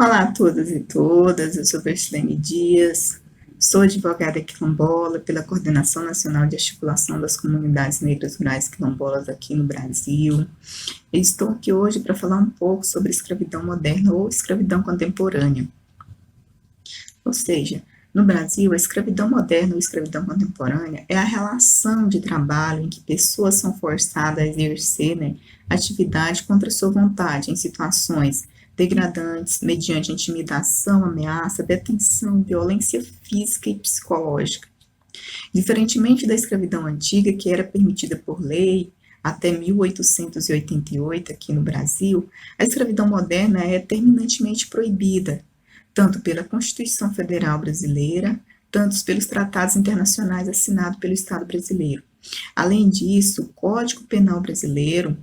Olá a todas e todas, eu sou Versilene Dias, sou advogada quilombola pela Coordenação Nacional de Articulação das Comunidades Negras Rurais Quilombolas aqui no Brasil. Eu estou aqui hoje para falar um pouco sobre escravidão moderna ou escravidão contemporânea. Ou seja, no Brasil, a escravidão moderna ou escravidão contemporânea é a relação de trabalho em que pessoas são forçadas a exercer, atividade contra sua vontade em situações degradantes, mediante intimidação, ameaça, detenção, violência física e psicológica. Diferentemente da escravidão antiga, que era permitida por lei até 1888 aqui no Brasil, a escravidão moderna é terminantemente proibida, tanto pela Constituição Federal Brasileira, tanto pelos tratados internacionais assinados pelo Estado brasileiro. Além disso, o Código Penal brasileiro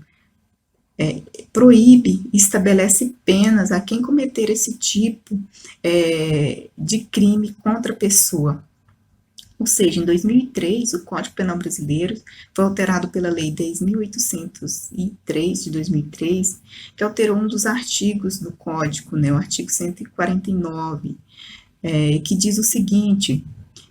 proíbe e estabelece penas a quem cometer esse tipo de crime contra a pessoa. Ou seja, em 2003, o Código Penal brasileiro foi alterado pela Lei 10.803 de 2003, que alterou um dos artigos do Código, o artigo 149, que diz o seguinte: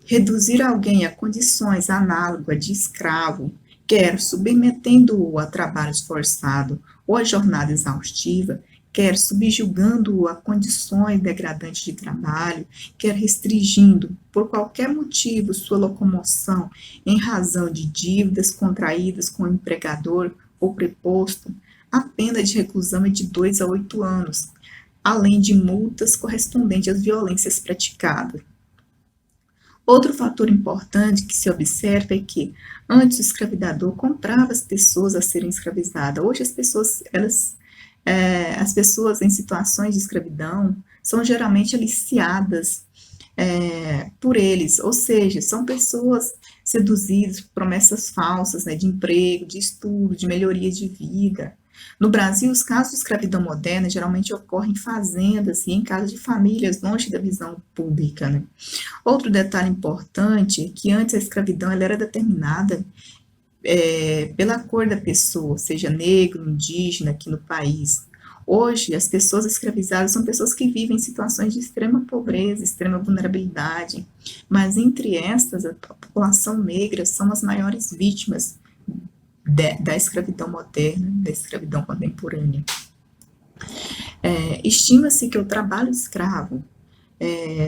reduzir alguém a condições análogas de escravo, quer submetendo-o a trabalho forçado ou a jornada exaustiva, quer subjugando-o a condições degradantes de trabalho, quer restringindo, por qualquer motivo, sua locomoção em razão de dívidas contraídas com o empregador ou preposto, a pena de reclusão é de 2 a 8 anos, além de multas correspondentes às violências praticadas. Outro fator importante que se observa é que antes o escravidador comprava as pessoas a serem escravizadas. Hoje as pessoas em situações de escravidão são geralmente aliciadas por eles, ou seja, são pessoas seduzidas por promessas falsas, de emprego, de estudo, de melhoria de vida. No Brasil, os casos de escravidão moderna geralmente ocorrem em fazendas e em casas de famílias longe da visão pública. Outro detalhe importante é que antes a escravidão ela era determinada pela cor da pessoa, seja negro, indígena, aqui no país. Hoje, as pessoas escravizadas são pessoas que vivem em situações de extrema pobreza, extrema vulnerabilidade, mas entre estas, a população negra são as maiores vítimas da escravidão moderna, da escravidão contemporânea. Estima-se que o trabalho escravo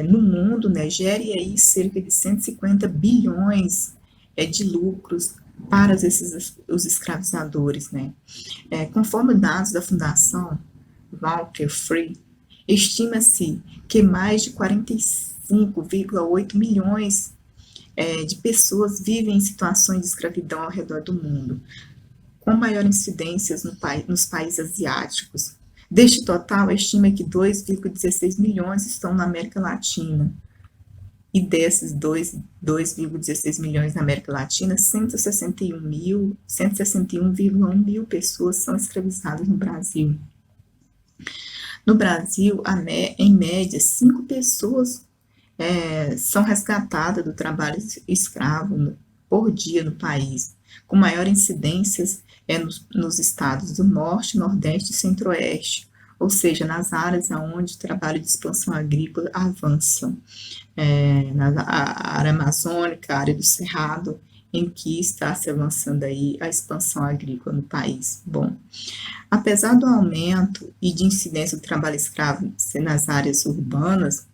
no mundo, gere aí cerca de 150 bilhões de lucros para os escravizadores, conforme dados da Fundação Walter Free, estima-se que mais de 45,8 milhões de pessoas vivem em situações de escravidão ao redor do mundo, com maior incidência nos países asiáticos. Deste total, estima que 2,16 milhões estão na América Latina. E desses 2,16 milhões na América Latina, 161,1 mil pessoas são escravizadas no Brasil. No Brasil, em média, 5 pessoas são resgatadas do trabalho escravo por dia no país, com maior incidência nos estados do Norte, Nordeste e Centro-Oeste, ou seja, nas áreas onde o trabalho de expansão agrícola avança, na área amazônica, a área do Cerrado, em que está se avançando aí a expansão agrícola no país. Bom, apesar do aumento e de incidência do trabalho escravo nas áreas urbanas,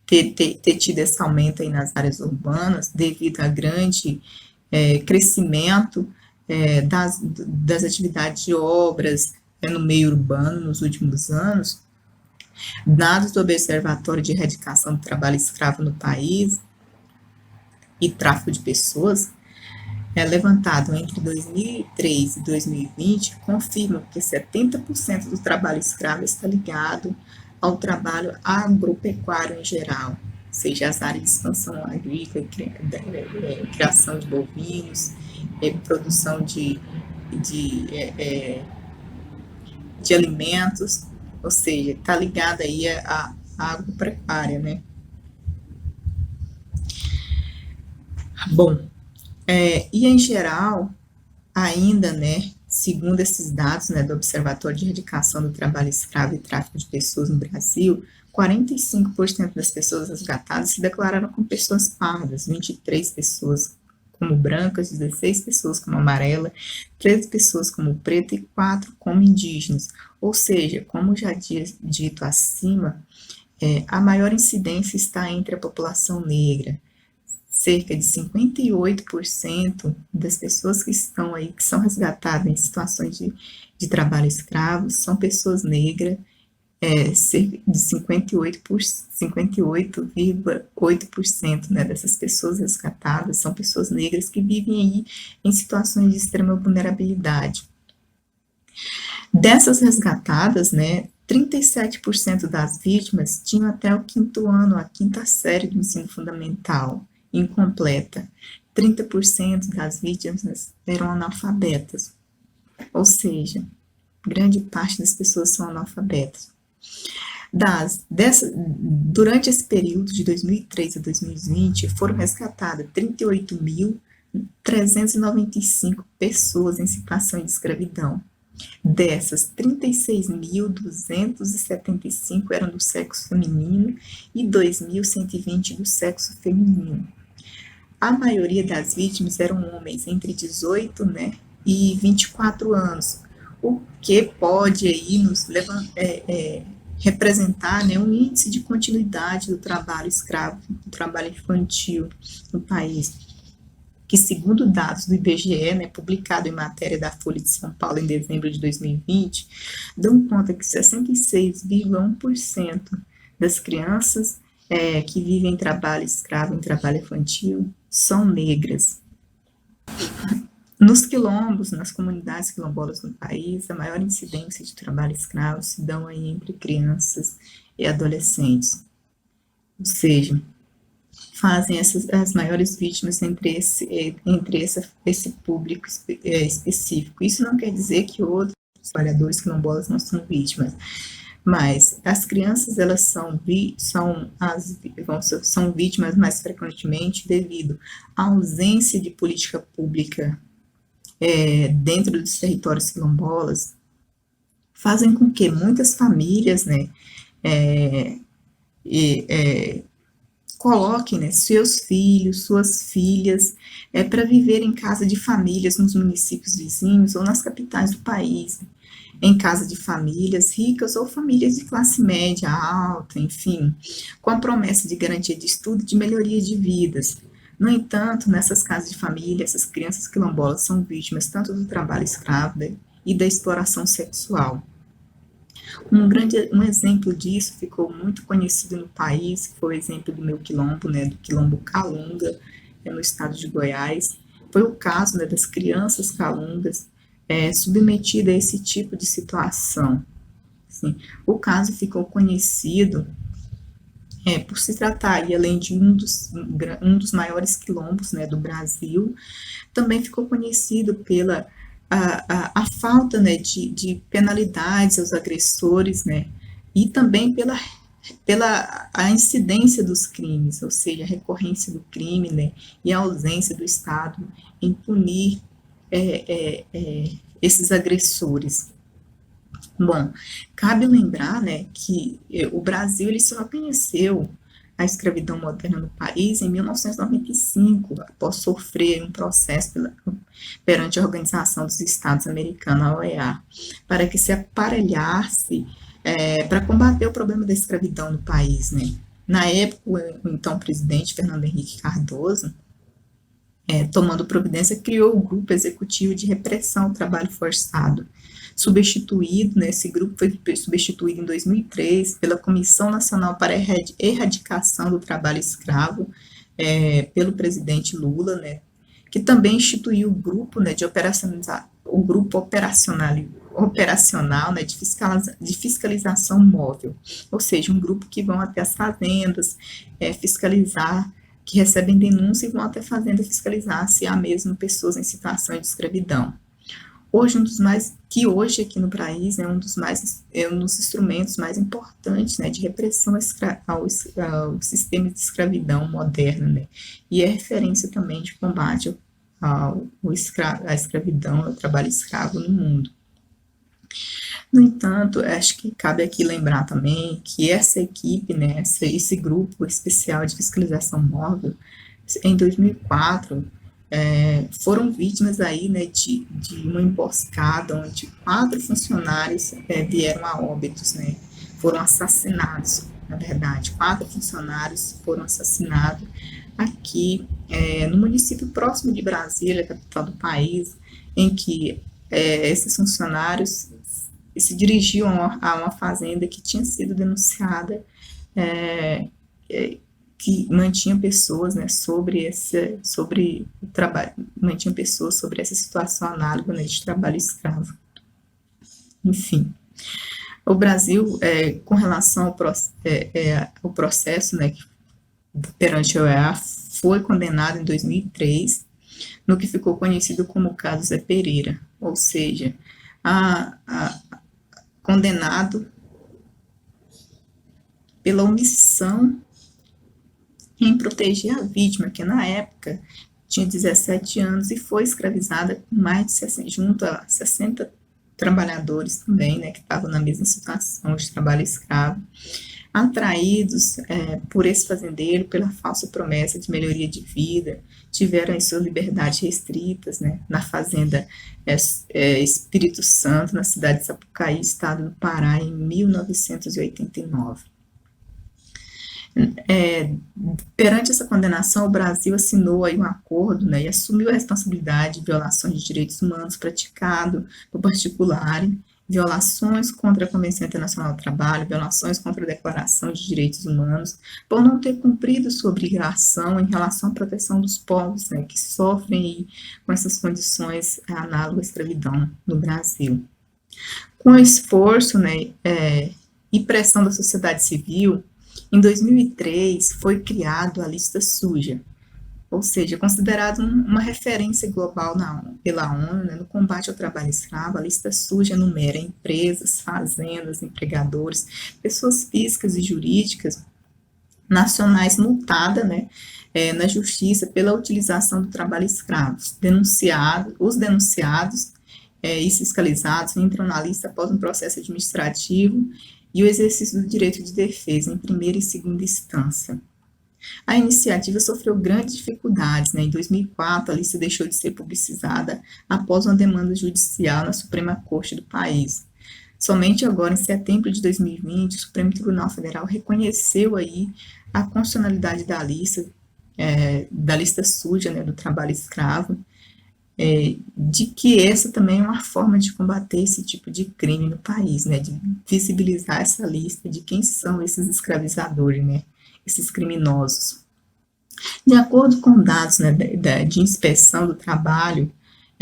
ter tido esse aumento aí nas áreas urbanas, devido a grande crescimento das atividades de obras no meio urbano nos últimos anos, dados do Observatório de Erradicação do Trabalho Escravo no país e tráfico de pessoas, levantado entre 2003 e 2020, confirma que 70% do trabalho escravo está ligado ao trabalho agropecuário em geral, seja as áreas de expansão agrícola, criação de bovinos, produção de alimentos, ou seja, está ligada aí à agropecuária, Bom, e em geral, ainda, segundo esses dados, né, do Observatório de Erradicação do Trabalho Escravo e Tráfico de Pessoas no Brasil, 45% das pessoas resgatadas se declararam como pessoas pardas, 23 pessoas como brancas, 16 pessoas como amarela, 13 pessoas como preta e 4 como indígenas. Ou seja, como já dito acima, a maior incidência está entre a população negra. Cerca de 58% das pessoas que estão aí, que são resgatadas em situações de trabalho escravo, são pessoas negras, cerca de 58,8%, né, dessas pessoas resgatadas são pessoas negras que vivem aí em situações de extrema vulnerabilidade. Dessas resgatadas, né, 37% das vítimas tinham até o 5º ano, a 5ª série do ensino fundamental, incompleta. 30% das vítimas eram analfabetas, ou seja, grande parte das pessoas são analfabetas. Durante esse período de 2003 a 2020, foram resgatadas 38.395 pessoas em situação de escravidão. Dessas, 36.275 eram do sexo feminino e 2.120 do sexo feminino. A maioria das vítimas eram homens entre 18, né, e 24 anos, o que pode aí nos representar, né, um índice de continuidade do trabalho escravo, do trabalho infantil no país, que segundo dados do IBGE, né, publicado em matéria da Folha de São Paulo em dezembro de 2020, dão conta que 66,1% das crianças que vivem em trabalho escravo, em trabalho infantil, são negras. Nos quilombos, nas comunidades quilombolas no país, a maior incidência de trabalho escravo se dão aí entre crianças e adolescentes. Ou seja, fazem as maiores vítimas entre esse público específico. Isso não quer dizer que outros trabalhadores quilombolas não são vítimas, mas as crianças elas são vítimas mais frequentemente devido à ausência de política pública dentro dos territórios quilombolas, fazem com que muitas famílias, né, coloquem, né, seus filhos, suas filhas, para viver em casa de famílias nos municípios vizinhos ou nas capitais do país, em casa de famílias ricas ou famílias de classe média alta, enfim, com a promessa de garantia de estudo e de melhoria de vidas. No entanto, nessas casas de família, essas crianças quilombolas são vítimas tanto do trabalho escravo, né, e da exploração sexual. Um exemplo disso ficou muito conhecido no país, que foi o exemplo do meu quilombo, né, do quilombo Calunga, no estado de Goiás. Foi o caso, né, das crianças calungas submetidas a esse tipo de situação. Assim, o caso ficou conhecido por se tratar, e além de um dos maiores quilombos, né, do Brasil, também ficou conhecido pela a falta, né, de penalidades aos agressores, né, e também pela a incidência dos crimes, ou seja, a recorrência do crime, né, e a ausência do Estado em punir esses agressores. Bom, cabe lembrar, né, que o Brasil ele só conheceu a escravidão moderna no país em 1995, após sofrer um processo perante a Organização dos Estados Americana, a OEA, para que se aparelhasse para combater o problema da escravidão no país, né. Na época, o então presidente Fernando Henrique Cardoso, tomando providência, criou o Grupo Executivo de Repressão ao Trabalho Forçado, substituído, né, esse grupo foi substituído em 2003 pela Comissão Nacional para a Erradicação do Trabalho Escravo, pelo presidente Lula, né, que também instituiu o grupo, né, o grupo operacional, né, de fiscalização móvel, ou seja, um grupo que vão até as fazendas fiscalizar, que recebem denúncia e vão até a fazenda fiscalizar se há mesmo pessoas em situação de escravidão. Hoje, hoje aqui no país é um dos instrumentos mais importantes, né, de repressão ao sistema de escravidão moderno, né, e é referência também de combate à escravidão, ao trabalho escravo no mundo. No entanto, acho que cabe aqui lembrar também que essa equipe, né, esse grupo especial de fiscalização móvel, em 2004, foram vítimas aí, né, de uma emboscada onde 4 funcionários vieram a óbitos, né, foram assassinados, na verdade, 4 funcionários foram assassinados aqui no município próximo de Brasília, capital do país, em que esses funcionários se dirigiam a uma fazenda que tinha sido denunciada, é, é, que mantinha pessoas, né, sobre o trabalho, mantinha pessoas sobre essa situação análoga, né, de trabalho escravo. Enfim, o Brasil, com relação ao processo, né, perante a OEA, foi condenado em 2003, no que ficou conhecido como o caso Zé Pereira, ou seja, condenado pela omissão em proteger a vítima, que na época tinha 17 anos e foi escravizada com mais de 60, junto a 60 trabalhadores também, né, que estavam na mesma situação de trabalho escravo, atraídos por esse fazendeiro, pela falsa promessa de melhoria de vida, tiveram as suas liberdades restritas, né, na fazenda Espírito Santo, na cidade de Sapucaí, estado do Pará, em 1989. Perante essa condenação, o Brasil assinou aí um acordo, né, e assumiu a responsabilidade de violações de direitos humanos praticado por particulares, violações contra a Convenção Internacional do Trabalho, violações contra a Declaração de Direitos Humanos, por não ter cumprido sua obrigação em relação à proteção dos povos, né, que sofrem com essas condições análogas à escravidão no Brasil. Com esforço, né, e pressão da sociedade civil, em 2003 foi criado a lista suja, ou seja, considerado uma referência global pela ONU, né, no combate ao trabalho escravo. A lista suja enumera empresas, fazendas, empregadores, pessoas físicas e jurídicas nacionais multadas, né, na justiça pela utilização do trabalho escravo. Os denunciados e fiscalizados entram na lista após um processo administrativo e o exercício do direito de defesa em primeira e segunda instância. A iniciativa sofreu grandes dificuldades, né? Em 2004, a lista deixou de ser publicizada após uma demanda judicial na Suprema Corte do país. Somente agora, em setembro de 2020, o Supremo Tribunal Federal reconheceu aí a constitucionalidade da lista suja, né, do trabalho escravo, de que essa também é uma forma de combater esse tipo de crime no país, né, de visibilizar essa lista de quem são esses escravizadores, né, esses criminosos. De acordo com dados, né, de inspeção do trabalho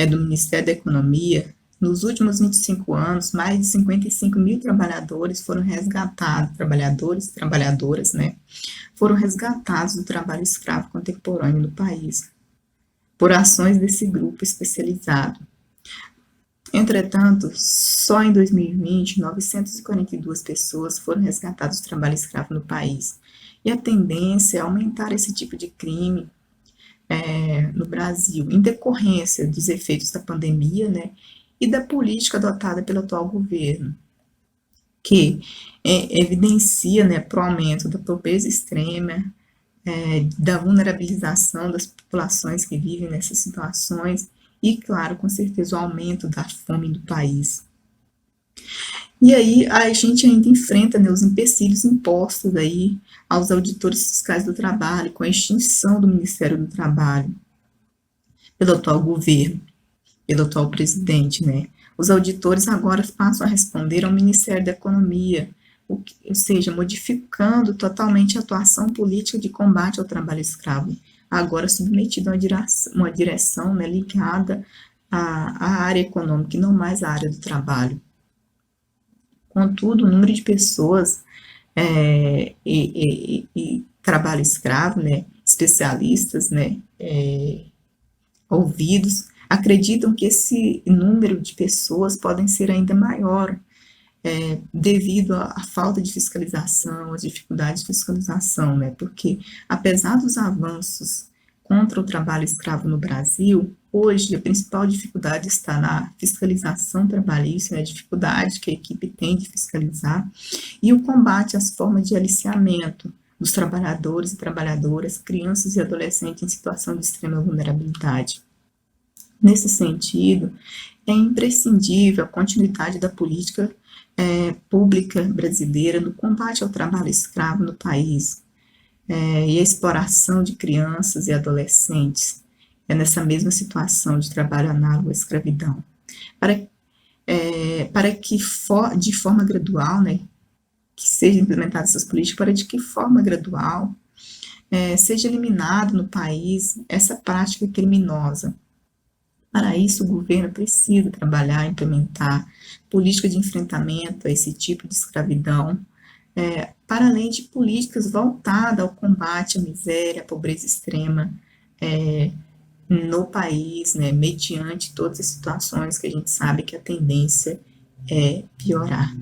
do Ministério da Economia, nos últimos 25 anos, mais de 55 mil trabalhadores foram resgatados, trabalhadores e trabalhadoras, né, foram resgatados do trabalho escravo contemporâneo no país, por ações desse grupo especializado. Entretanto, só em 2020, 942 pessoas foram resgatadas do trabalho escravo no país. E a tendência é aumentar esse tipo de crime no Brasil, em decorrência dos efeitos da pandemia, né, e da política adotada pelo atual governo, que evidencia, né, para o aumento da pobreza extrema, da vulnerabilização das populações que vivem nessas situações e, claro, com certeza, o aumento da fome do país. E aí a gente ainda enfrenta, né, os empecilhos impostos aí aos auditores fiscais do trabalho, com a extinção do Ministério do Trabalho pelo atual governo, pelo atual presidente, né? Os auditores agora passam a responder ao Ministério da Economia, ou seja, modificando totalmente a atuação política de combate ao trabalho escravo, agora submetido a uma direção, né, ligada à área econômica e não mais à área do trabalho. Contudo, o número de pessoas e trabalho escravo, né, especialistas, né, ouvidos, acreditam que esse número de pessoas podem ser ainda maior, devido à falta de fiscalização, às dificuldades de fiscalização, né? Porque, apesar dos avanços contra o trabalho escravo no Brasil, hoje a principal dificuldade está na fiscalização trabalhista, né, a dificuldade que a equipe tem de fiscalizar, e o combate às formas de aliciamento dos trabalhadores e trabalhadoras, crianças e adolescentes em situação de extrema vulnerabilidade. Nesse sentido, é imprescindível a continuidade da política pública brasileira no combate ao trabalho escravo no país, e a exploração de crianças e adolescentes nessa mesma situação de trabalho análogo à escravidão, para, para que de forma gradual, né, que sejam implementadas essas políticas, para de que forma gradual seja eliminado no país essa prática criminosa. Para isso, o governo precisa trabalhar, implementar política de enfrentamento a esse tipo de escravidão, para além de políticas voltadas ao combate à miséria, à pobreza extrema no país, né, mediante todas as situações que a gente sabe que a tendência é piorar.